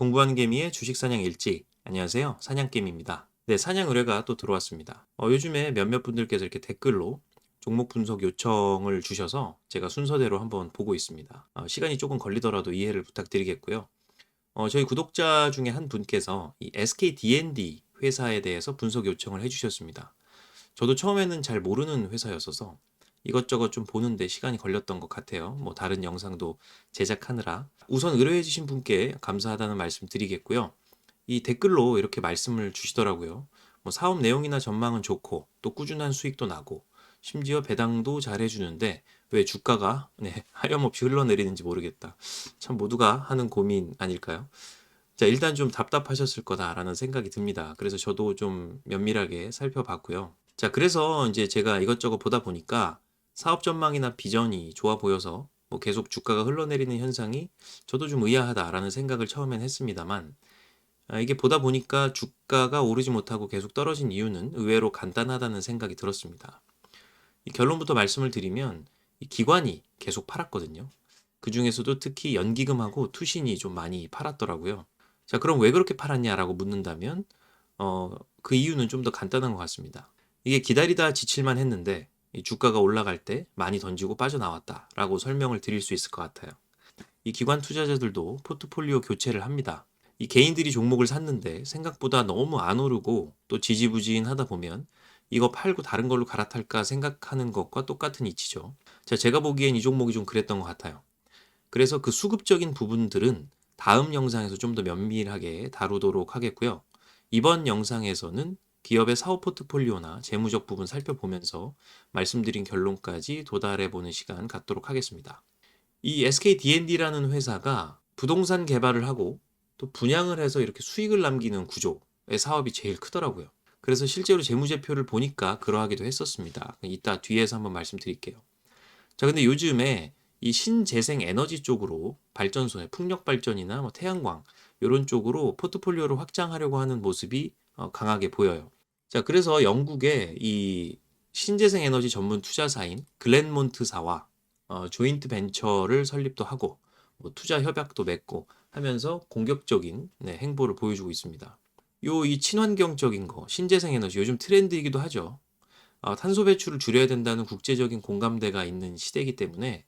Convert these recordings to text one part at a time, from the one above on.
공부하는 개미의 주식 사냥 일지. 안녕하세요. 사냥개미입니다. 네, 사냥 의뢰가 또 들어왔습니다. 요즘에 몇몇 분들께서 이렇게 댓글로 종목 분석 요청을 주셔서 제가 순서대로 한번 보고 있습니다. 시간이 조금 걸리더라도 이해를 부탁드리겠고요. 저희 구독자 중에 한 분께서 이 SKD&D 회사에 대해서 분석 요청을 해주셨습니다. 저도 처음에는 잘 모르는 회사였어서 이것저것 좀 보는데 시간이 걸렸던 것 같아요. 뭐 다른 영상도 제작하느라. 우선 의뢰해 주신 분께 감사하다는 말씀 드리겠고요. 이 댓글로 이렇게 말씀을 주시더라고요. 뭐 사업 내용이나 전망은 좋고 또 꾸준한 수익도 나고 심지어 배당도 잘 해주는데 왜 주가가 하염없이 흘러내리는지 모르겠다. 참 모두가 하는 고민 아닐까요? 자, 일단 좀 답답하셨을 거다라는 생각이 듭니다. 그래서 저도 좀 면밀하게 살펴봤고요. 자, 그래서 이제 제가 이것저것 보다 보니까 사업 전망이나 비전이 좋아 보여서 뭐 계속 주가가 흘러내리는 현상이 저도 좀 의아하다라는 생각을 처음엔 했습니다만, 이게 보다 보니까 주가가 오르지 못하고 계속 떨어진 이유는 의외로 간단하다는 생각이 들었습니다. 이 결론부터 말씀을 드리면 이 기관이 계속 팔았거든요. 그 중에서도 특히 연기금하고 투신이 좀 많이 팔았더라고요. 자, 그럼 왜 그렇게 팔았냐라고 묻는다면, 그 이유는 좀 더 간단한 것 같습니다. 이게 기다리다 지칠만 했는데, 이 주가가 올라갈 때 많이 던지고 빠져나왔다라고 설명을 드릴 수 있을 것 같아요. 이 기관 투자자들도 포트폴리오 교체를 합니다. 이 개인들이 종목을 샀는데 생각보다 너무 안 오르고 또 지지부진하다 보면 이거 팔고 다른 걸로 갈아탈까 생각하는 것과 똑같은 이치죠. 자, 제가 보기엔 이 종목이 좀 그랬던 것 같아요. 그래서 그 수급적인 부분들은 다음 영상에서 좀 더 면밀하게 다루도록 하겠고요. 이번 영상에서는 기업의 사업 포트폴리오나 재무적 부분 살펴보면서 말씀드린 결론까지 도달해보는 시간 갖도록 하겠습니다. 이 SKD&D라는 회사가 부동산 개발을 하고 또 분양을 해서 이렇게 수익을 남기는 구조의 사업이 제일 크더라고요. 그래서 실제로 재무제표를 보니까 그러하기도 했었습니다. 이따 뒤에서 한번 말씀드릴게요. 자, 근데 요즘에 이 신재생 에너지 쪽으로 발전소에 풍력 발전이나 뭐 태양광 이런 쪽으로 포트폴리오를 확장하려고 하는 모습이 강하게 보여요. 자, 그래서 영국의 이 신재생 에너지 전문 투자사인 글렌몬트사와 조인트 벤처를 설립도 하고 뭐 투자 협약도 맺고 하면서 공격적인 행보를 보여주고 있습니다. 이 친환경적인 거, 신재생 에너지 요즘 트렌드이기도 하죠. 탄소 배출을 줄여야 된다는 국제적인 공감대가 있는 시대이기 때문에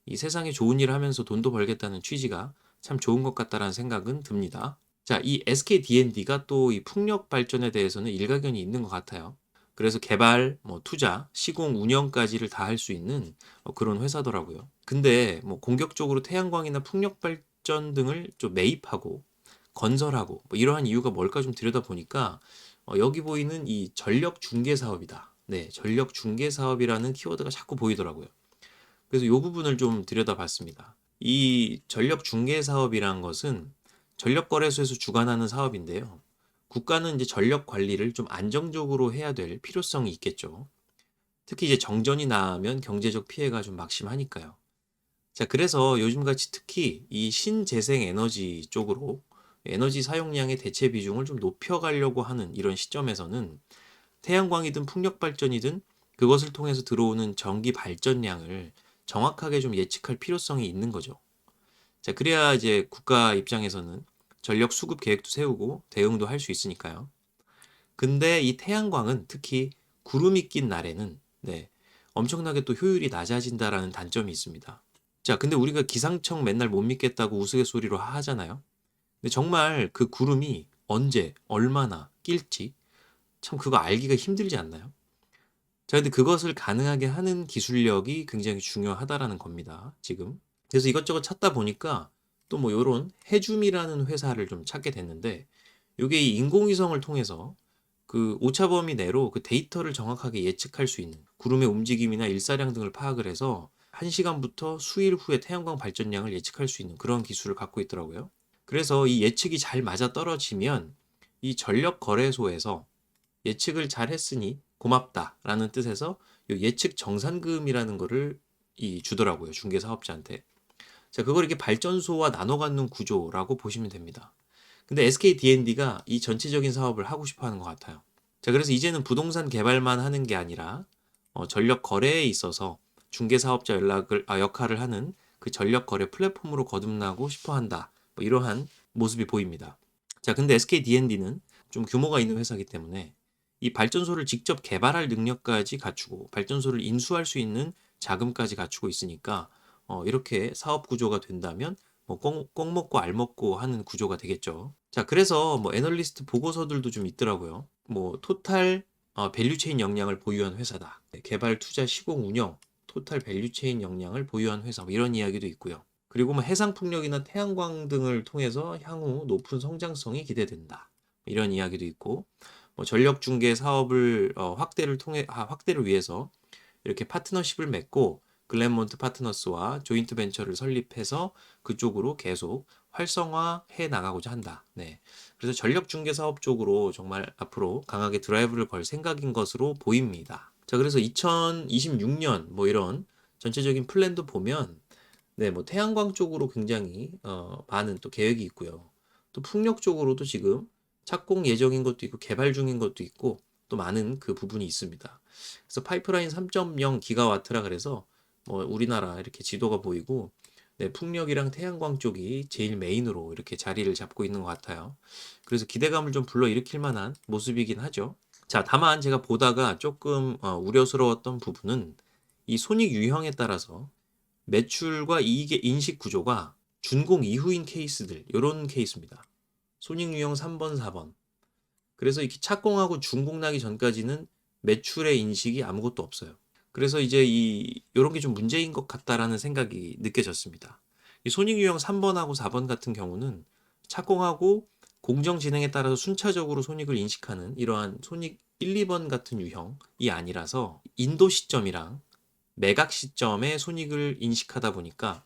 이 세상에 좋은 일을 하면서 돈도 벌겠다는 취지가 참 좋은 것 같다라는 생각은 듭니다. 자, 이 SKD&D가 또 이 풍력 발전에 대해서는 일가견이 있는 것 같아요. 그래서 개발, 뭐 투자, 시공, 운영까지를 다 할 수 있는 그런 회사더라고요. 근데 뭐 공격적으로 태양광이나 풍력 발전 등을 좀 매입하고 건설하고 뭐 이러한 이유가 뭘까 좀 들여다보니까 여기 보이는 이 전력 중개 사업이다. 네, 전력 중개 사업이라는 키워드가 자꾸 보이더라고요. 그래서 이 부분을 좀 들여다봤습니다. 이 전력 중개 사업이란 것은 전력 거래소에서 주관하는 사업인데요. 국가는 이제 전력 관리를 좀 안정적으로 해야 될 필요성이 있겠죠. 특히 이제 정전이 나면 경제적 피해가 좀 막심하니까요. 자, 그래서 요즘같이 특히 이 신재생 에너지 쪽으로 에너지 사용량의 대체 비중을 좀 높여가려고 하는 이런 시점에서는 태양광이든 풍력 발전이든 그것을 통해서 들어오는 전기 발전량을 정확하게 좀 예측할 필요성이 있는 거죠. 자, 그래야 이제 국가 입장에서는 전력 수급 계획도 세우고 대응도 할 수 있으니까요. 근데 이 태양광은 특히 구름이 낀 날에는 엄청나게 또 효율이 낮아진다라는 단점이 있습니다. 자, 근데 우리가 기상청 맨날 못 믿겠다고 우스갯소리로 하잖아요. 근데 정말 그 구름이 언제, 얼마나 낄지 참 그거 알기가 힘들지 않나요? 자, 근데 그것을 가능하게 하는 기술력이 굉장히 중요하다라는 겁니다, 지금. 그래서 이것저것 찾다 보니까 또 뭐 요런 해줌이라는 회사를 좀 찾게 됐는데 요게 이 인공위성을 통해서 그 오차 범위 내로 그 데이터를 정확하게 예측할 수 있는 구름의 움직임이나 일사량 등을 파악을 해서 1시간부터 수일 후에 태양광 발전량을 예측할 수 있는 그런 기술을 갖고 있더라고요. 그래서 이 예측이 잘 맞아떨어지면 이 전력 거래소에서 예측을 잘 했으니 고맙다라는 뜻에서 요 예측 정산금이라는 거를 주더라고요. 중개 사업자한테. 자, 그걸 이렇게 발전소와 나눠 갖는 구조라고 보시면 됩니다. 근데 SKD&D가 이 전체적인 사업을 하고 싶어 하는 것 같아요. 자, 그래서 이제는 부동산 개발만 하는 게 아니라 전력 거래에 있어서 중개 사업자 역할을 하는 그 전력 거래 플랫폼으로 거듭나고 싶어 한다. 뭐 이러한 모습이 보입니다. 자, 근데 SK D&D는 좀 규모가 있는 회사이기 때문에 이 발전소를 직접 개발할 능력까지 갖추고 발전소를 인수할 수 있는 자금까지 갖추고 있으니까 이렇게 사업 구조가 된다면 뭐 꽁 먹고 알 먹고 하는 구조가 되겠죠. 자, 그래서 뭐 애널리스트 보고서들도 좀 있더라고요. 뭐 토탈 밸류체인 역량을 보유한 회사다. 네, 개발, 투자, 시공, 운영, 토탈 밸류체인 역량을 보유한 회사 뭐 이런 이야기도 있고요. 그리고 뭐 해상 풍력이나 태양광 등을 통해서 향후 높은 성장성이 기대된다. 이런 이야기도 있고 뭐 전력 중개 사업을 확대를 위해서 이렇게 파트너십을 맺고 글렌몬트 파트너스와 조인트 벤처를 설립해서 그쪽으로 계속 활성화해 나가고자 한다. 네. 그래서 전력 중개 사업 쪽으로 정말 앞으로 강하게 드라이브를 걸 생각인 것으로 보입니다. 자, 그래서 2026년 뭐 이런 전체적인 플랜도 보면 네, 뭐 태양광 쪽으로 굉장히 많은 또 계획이 있고요. 또 풍력 쪽으로도 지금 착공 예정인 것도 있고 개발 중인 것도 있고 또 많은 그 부분이 있습니다. 그래서 파이프라인 3.0 기가와트라 그래서 뭐 우리나라 이렇게 지도가 보이고 네, 풍력이랑 태양광 쪽이 제일 메인으로 이렇게 자리를 잡고 있는 것 같아요. 그래서 기대감을 좀 불러일으킬 만한 모습이긴 하죠. 자, 다만 제가 보다가 조금 우려스러웠던 부분은 이 손익 유형에 따라서 매출과 이익의 인식 구조가 준공 이후인 케이스들, 요런 케이스입니다. 손익 유형 3번, 4번. 그래서 이렇게 착공하고 준공 나기 전까지는 매출의 인식이 아무것도 없어요. 그래서 이제 요런 게 좀 문제인 것 같다라는 생각이 느껴졌습니다. 이 손익 유형 3번하고 4번 같은 경우는 착공하고 공정 진행에 따라서 순차적으로 손익을 인식하는 이러한 손익 1, 2번 같은 유형이 아니라서 인도 시점이랑 매각 시점에 손익을 인식하다 보니까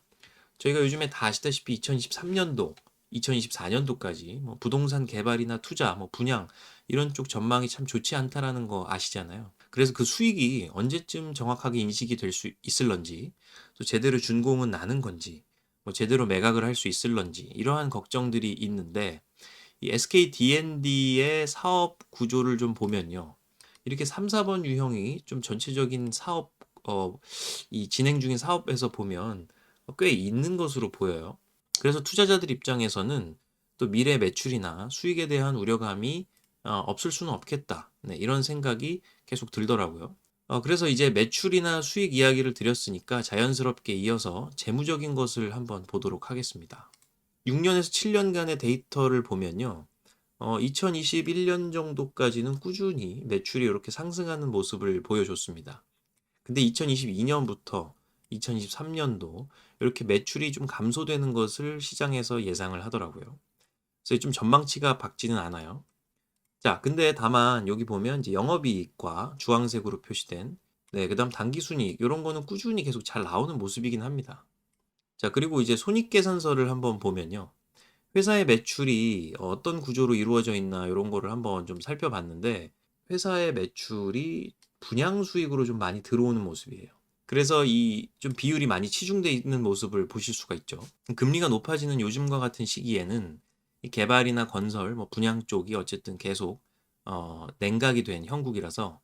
저희가 요즘에 다 아시다시피 2023년도, 2024년도까지 뭐 부동산 개발이나 투자, 뭐 분양 이런 쪽 전망이 참 좋지 않다라는 거 아시잖아요. 그래서 그 수익이 언제쯤 정확하게 인식이 될 수 있을런지, 또 제대로 준공은 나는 건지, 뭐 제대로 매각을 할 수 있을런지 이러한 걱정들이 있는데 이 SK D&D의 사업 구조를 좀 보면요. 이렇게 3, 4번 유형이 좀 전체적인 사업 이 진행 중인 사업에서 보면 꽤 있는 것으로 보여요. 그래서 투자자들 입장에서는 또 미래 매출이나 수익에 대한 우려감이 없을 수는 없겠다. 네, 이런 생각이 계속 들더라고요. 그래서 이제 매출이나 수익 이야기를 드렸으니까 자연스럽게 이어서 재무적인 것을 한번 보도록 하겠습니다. 6년에서 7년간의 데이터를 보면요. 2021년 정도까지는 꾸준히 매출이 이렇게 상승하는 모습을 보여줬습니다. 근데 2022년부터 2023년도 이렇게 매출이 좀 감소되는 것을 시장에서 예상을 하더라고요. 그래서 좀 전망치가 밝지는 않아요. 자, 근데 다만 여기 보면 이제 영업이익과 주황색으로 표시된 네, 그다음 당기순이익 이런 거는 꾸준히 계속 잘 나오는 모습이긴 합니다. 자, 그리고 이제 손익계산서를 한번 보면요. 회사의 매출이 어떤 구조로 이루어져 있나 이런 거를 한번 좀 살펴봤는데 회사의 매출이 분양 수익으로 좀 많이 들어오는 모습이에요. 그래서 이 좀 비율이 많이 치중돼 있는 모습을 보실 수가 있죠. 금리가 높아지는 요즘과 같은 시기에는 이 개발이나 건설, 뭐 분양 쪽이 어쨌든 계속 냉각이 된 형국이라서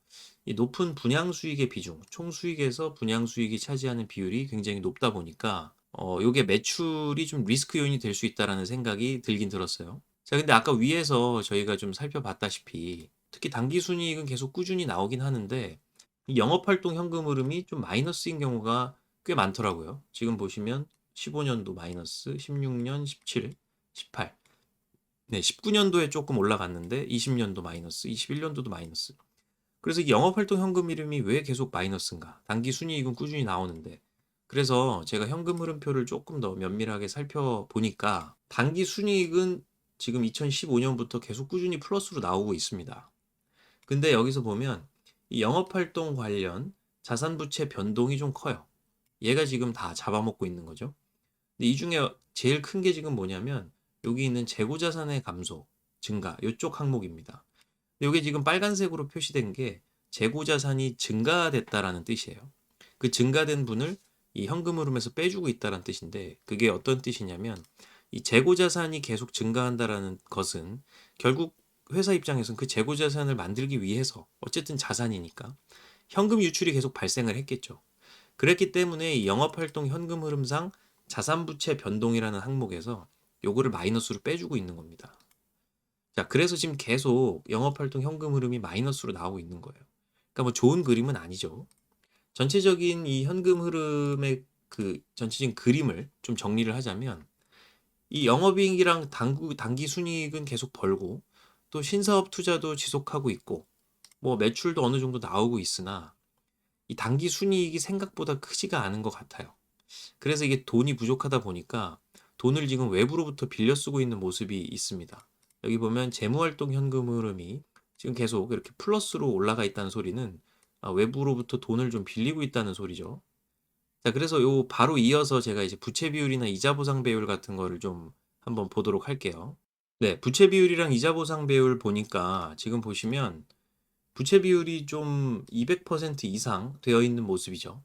이 높은 분양 수익의 비중, 총 수익에서 분양 수익이 차지하는 비율이 굉장히 높다 보니까 요게 매출이 좀 리스크 요인이 될 수 있다라는 생각이 들긴 들었어요. 자, 근데 아까 위에서 저희가 좀 살펴봤다시피 특히 당기 순이익은 계속 꾸준히 나오긴 하는데 이 영업활동 현금 흐름이 좀 마이너스인 경우가 꽤 많더라고요. 지금 보시면 15년도 마이너스, 16년, 17, 18. 네, 19년도에 조금 올라갔는데 20년도 마이너스, 21년도도 마이너스. 그래서 이 영업활동 현금 흐름이 왜 계속 마이너스인가? 단기 순이익은 꾸준히 나오는데. 그래서 제가 현금 흐름표를 조금 더 면밀하게 살펴보니까 단기 순이익은 지금 2015년부터 계속 꾸준히 플러스로 나오고 있습니다. 근데 여기서 보면 이 영업활동 관련 자산부채 변동이 좀 커요. 얘가 지금 다 잡아먹고 있는 거죠. 근데 이 중에 제일 큰 게 지금 뭐냐면 여기 있는 재고자산의 감소, 증가, 이쪽 항목입니다. 이게 지금 빨간색으로 표시된 게 재고자산이 증가됐다라는 뜻이에요. 그 증가된 분을 이 현금 흐름에서 빼주고 있다는 뜻인데 그게 어떤 뜻이냐면 이 재고자산이 계속 증가한다라는 것은 결국 회사 입장에서는 그 재고자산을 만들기 위해서 어쨌든 자산이니까 현금 유출이 계속 발생을 했겠죠. 그랬기 때문에 이 영업활동 현금 흐름상 자산부채 변동이라는 항목에서 요거를 마이너스로 빼주고 있는 겁니다. 자, 그래서 지금 계속 영업활동 현금 흐름이 마이너스로 나오고 있는 거예요. 그러니까 뭐 좋은 그림은 아니죠. 전체적인 이 현금 흐름의 그 전체적인 그림을 좀 정리를 하자면 이 영업이익이랑 단기 순이익은 계속 벌고 또 신사업 투자도 지속하고 있고 뭐 매출도 어느 정도 나오고 있으나 이 단기 순이익이 생각보다 크지가 않은 것 같아요. 그래서 이게 돈이 부족하다 보니까 돈을 지금 외부로부터 빌려 쓰고 있는 모습이 있습니다. 여기 보면 재무활동 현금 흐름이 지금 계속 이렇게 플러스로 올라가 있다는 소리는 외부로부터 돈을 좀 빌리고 있다는 소리죠. 자, 그래서 요 바로 이어서 제가 이제 부채 비율이나 이자 보상 배율 같은 거를 좀 한번 보도록 할게요. 네, 부채 비율이랑 이자 보상 배율 보니까 지금 보시면 부채 비율이 좀 200% 이상 되어 있는 모습이죠.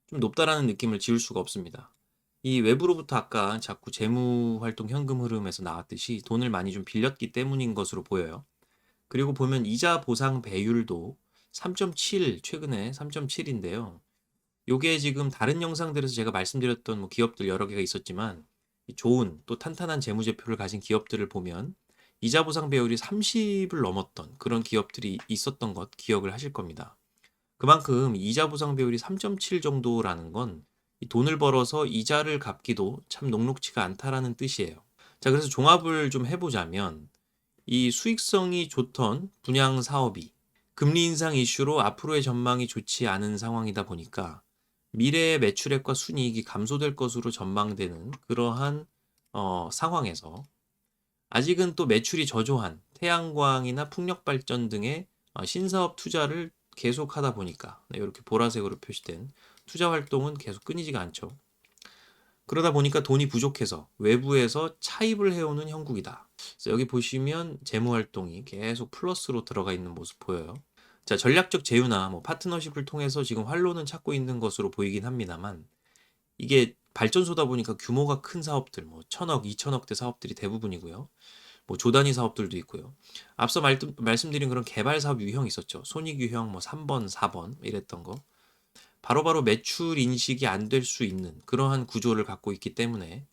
좀 높다라는 느낌을 지울 수가 없습니다. 이 외부로부터 아까 자꾸 재무 활동 현금 흐름에서 나왔듯이 돈을 많이 좀 빌렸기 때문인 것으로 보여요. 그리고 보면 이자 보상 배율도 3.7, 최근에 3.7인데요. 요게 지금 다른 영상들에서 제가 말씀드렸던 뭐 기업들 여러 개가 있었지만 좋은 또 탄탄한 재무제표를 가진 기업들을 보면 이자 보상 배율이 30을 넘었던 그런 기업들이 있었던 것 기억을 하실 겁니다. 그만큼 이자 보상 배율이 3.7 정도라는 건 이 돈을 벌어서 이자를 갚기도 참 녹록지가 않다라는 뜻이에요. 자, 그래서 종합을 좀 해보자면 이 수익성이 좋던 분양 사업이 금리 인상 이슈로 앞으로의 전망이 좋지 않은 상황이다 보니까 미래의 매출액과 순이익이 감소될 것으로 전망되는 그러한 상황에서 아직은 또 매출이 저조한 태양광이나 풍력발전 등의 신사업 투자를 계속하다 보니까 이렇게 보라색으로 표시된 투자 활동은 계속 끊이지가 않죠. 그러다 보니까 돈이 부족해서 외부에서 차입을 해오는 형국이다. 그래서 여기 보시면 재무 활동이 계속 플러스로 들어가 있는 모습 보여요. 자, 전략적 제휴나 뭐 파트너십을 통해서 지금 활로는 찾고 있는 것으로 보이긴 합니다만 이게 발전소다 보니까 규모가 큰 사업들, 뭐 1,000억, 2,000억대 사업들이 대부분이고요. 뭐 조단위 사업들도 있고요. 앞서 말씀드린 그런 개발 사업 유형이 있었죠. 손익 유형 뭐 3번, 4번 이랬던 거. 바로바로 매출 인식이 안 될 수 있는 그러한 구조를 갖고 있기 때문에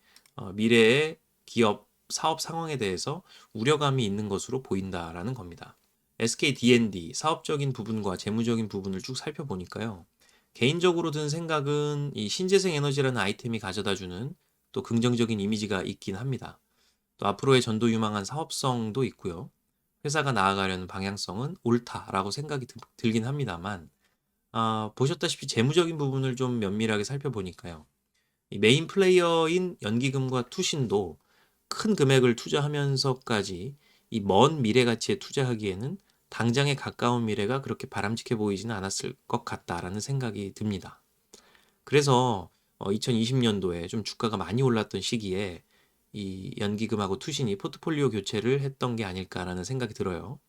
미래의 기업 사업 상황에 대해서 우려감이 있는 것으로 보인다라는 겁니다. SK D&D 사업적인 부분과 재무적인 부분을 쭉 살펴보니까요. 개인적으로 든 생각은 이 신재생 에너지라는 아이템이 가져다주는 또 긍정적인 이미지가 있긴 합니다. 또 앞으로의 전도 유망한 사업성도 있고요. 회사가 나아가려는 방향성은 옳다라고 생각이 들긴 합니다만 보셨다시피 재무적인 부분을 좀 면밀하게 살펴보니까요. 이 메인 플레이어인 연기금과 투신도 큰 금액을 투자하면서까지 이 먼 미래 가치에 투자하기에는 당장에 가까운 미래가 그렇게 바람직해 보이지는 않았을 것 같다라는 생각이 듭니다. 그래서 2020년도에 좀 주가가 많이 올랐던 시기에 이 연기금하고 투신이 포트폴리오 교체를 했던 게 아닐까라는 생각이 들어요.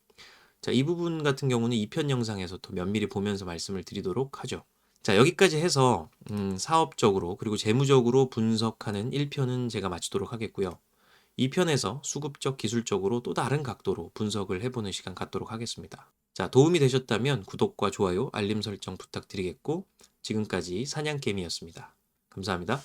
자, 이 부분 같은 경우는 2편 영상에서 더 면밀히 보면서 말씀을 드리도록 하죠. 자, 여기까지 해서 사업적으로 그리고 재무적으로 분석하는 1편은 제가 마치도록 하겠고요. 2편에서 수급적 기술적으로 또 다른 각도로 분석을 해보는 시간 갖도록 하겠습니다. 자, 도움이 되셨다면 구독과 좋아요, 알림 설정 부탁드리겠고 지금까지 사냥개미였습니다. 감사합니다.